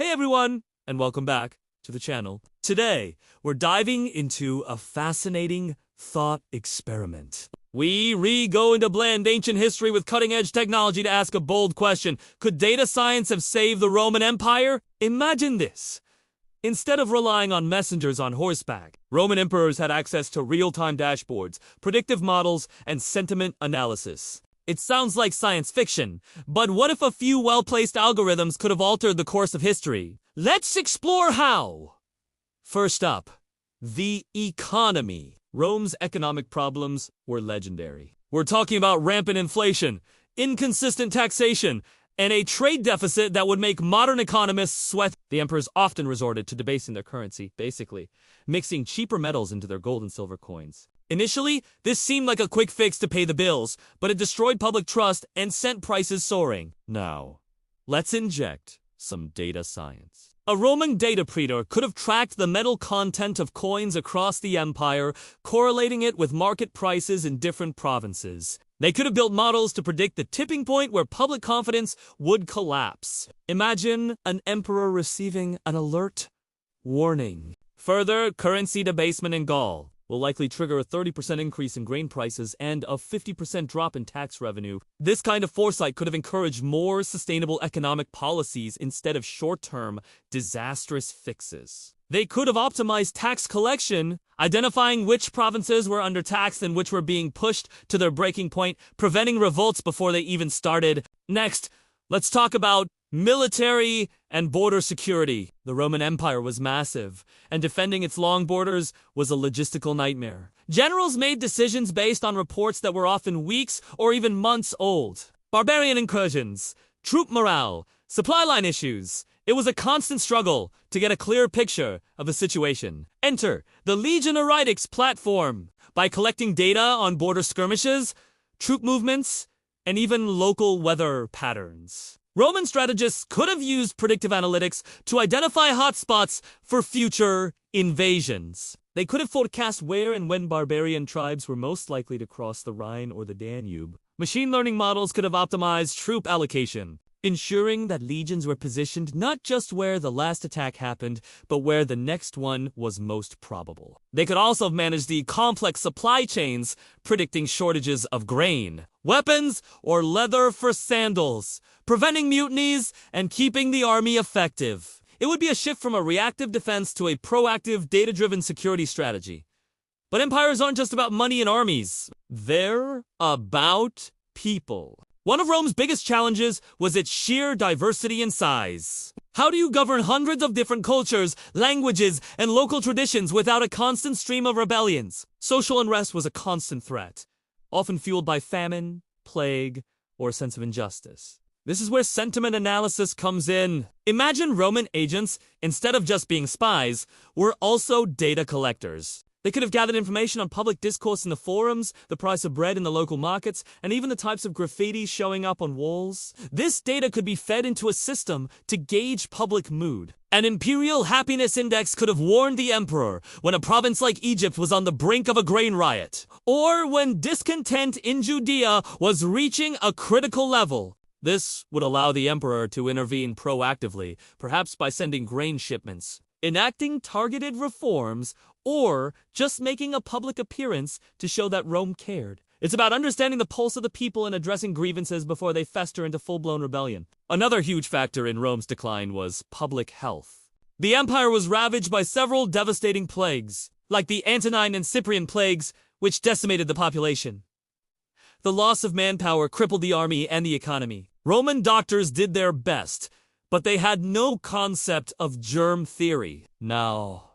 Hey everyone, and welcome back to the channel. Today, we're diving into a fascinating thought experiment. We go into blend ancient history with cutting-edge technology to ask a bold question. Could data science have saved the Roman Empire? Imagine this. Instead of relying on messengers on horseback, Roman emperors had access to real-time dashboards, predictive models, and sentiment analysis. It sounds like science fiction, but what if a few well-placed algorithms could have altered the course of history? Let's explore how! First up, the economy. Rome's economic problems were legendary. We're talking about rampant inflation, inconsistent taxation, and a trade deficit that would make modern economists sweat. The emperors often resorted to debasing their currency, basically mixing cheaper metals into their gold and silver coins. Initially, this seemed like a quick fix to pay the bills, but it destroyed public trust and sent prices soaring. Now, let's inject some data science. A Roman data predator could have tracked the metal content of coins across the empire, correlating it with market prices in different provinces. They could have built models to predict the tipping point where public confidence would collapse. Imagine an emperor receiving an alert warning. Further, currency debasement in Gaul will likely trigger a 30% increase in grain prices and a 50% drop in tax revenue. This kind of foresight could have encouraged more sustainable economic policies instead of short-term, disastrous fixes. They could have optimized tax collection, identifying which provinces were undertaxed and which were being pushed to their breaking point, preventing revolts before they even started. Next, let's talk about military and border security. The Roman Empire was massive, and defending its long borders was a logistical nightmare. Generals made decisions based on reports that were often weeks or even months old. Barbarian incursions, troop morale, supply line issues. It was a constant struggle to get a clear picture of the situation. Enter the Legionarietics platform. By collecting data on border skirmishes, troop movements, and even local weather patterns, Roman strategists could have used predictive analytics to identify hotspots for future invasions. They could have forecast where and when barbarian tribes were most likely to cross the Rhine or the Danube. Machine learning models could have optimized troop allocation, ensuring that legions were positioned not just where the last attack happened, but where the next one was most probable. They could also have managed the complex supply chains, predicting shortages of grain, weapons, or leather for sandals, preventing mutinies and keeping the army effective. It would be a shift from a reactive defense to a proactive, data-driven security strategy. But empires aren't just about money and armies. They're about people. One of Rome's biggest challenges was its sheer diversity and size. How do you govern hundreds of different cultures, languages, and local traditions without a constant stream of rebellions? Social unrest was a constant threat, often fueled by famine, plague, or a sense of injustice. This is where sentiment analysis comes in. Imagine Roman agents, instead of just being spies, were also data collectors. They could have gathered information on public discourse in the forums, the price of bread in the local markets, and even the types of graffiti showing up on walls. This data could be fed into a system to gauge public mood. An imperial happiness index could have warned the emperor when a province like Egypt was on the brink of a grain riot, or when discontent in Judea was reaching a critical level. This would allow the emperor to intervene proactively, perhaps by sending grain shipments, enacting targeted reforms, or just making a public appearance to show that Rome cared. It's about understanding the pulse of the people and addressing grievances before they fester into full-blown rebellion. Another huge factor in Rome's decline was public health. The empire was ravaged by several devastating plagues, like the Antonine and Cyprian plagues, which decimated the population. The loss of manpower crippled the army and the economy. Roman doctors did their best, but they had no concept of germ theory. Now,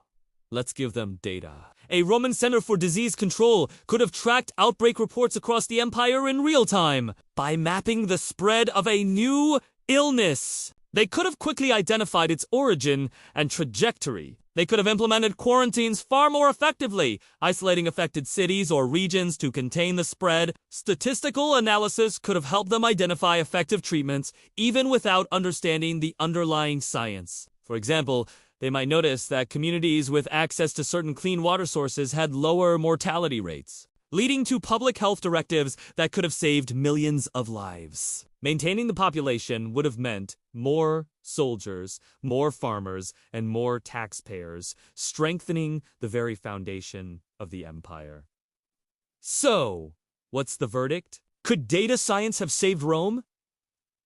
let's give them data. A Roman Center for Disease Control could have tracked outbreak reports across the empire in real time by mapping the spread of a new illness. They could have quickly identified its origin and trajectory. They could have implemented quarantines far more effectively, isolating affected cities or regions to contain the spread. Statistical analysis could have helped them identify effective treatments, even without understanding the underlying science. For example, they might notice that communities with access to certain clean water sources had lower mortality rates. leading to public health directives that could have saved millions of lives. Maintaining the population would have meant more soldiers, more farmers, and more taxpayers, strengthening the very foundation of the empire. So, what's the verdict? Could data science have saved Rome?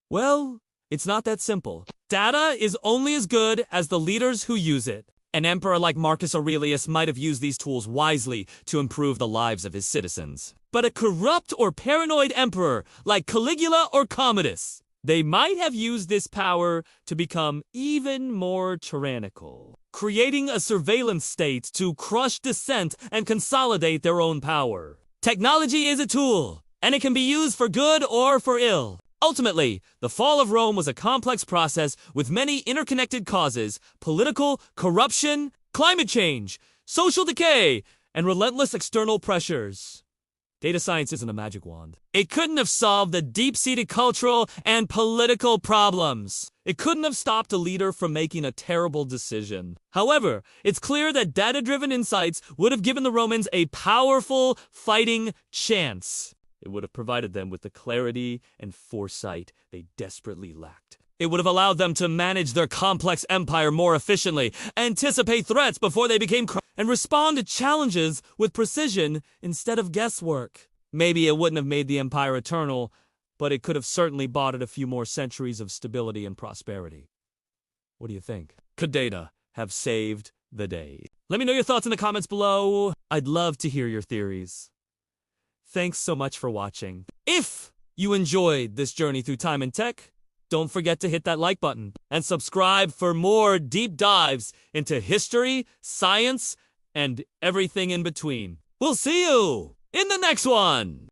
Well, it's not that simple. Data is only as good as the leaders who use it. An emperor like Marcus Aurelius might have used these tools wisely to improve the lives of his citizens. But a corrupt or paranoid emperor like Caligula or Commodus, they might have used this power to become even more tyrannical, creating a surveillance state to crush dissent and consolidate their own power. Technology is a tool, and it can be used for good or for ill. Ultimately, the fall of Rome was a complex process with many interconnected causes: political, corruption, climate change, social decay, and relentless external pressures. Data science isn't a magic wand. It couldn't have solved the deep-seated cultural and political problems. It couldn't have stopped a leader from making a terrible decision. However, it's clear that data-driven insights would have given the Romans a powerful fighting chance. It would have provided them with the clarity and foresight they desperately lacked. It would have allowed them to manage their complex empire more efficiently, anticipate threats before they became and respond to challenges with precision instead of guesswork. Maybe it wouldn't have made the empire eternal, but it could have certainly bought it a few more centuries of stability and prosperity. What do you think? Could data have saved the day? Let me know your thoughts in the comments below. I'd love to hear your theories. Thanks so much for watching. If you enjoyed this journey through time and tech, don't forget to hit that like button and subscribe for more deep dives into history, science, and everything in between. We'll see you in the next one!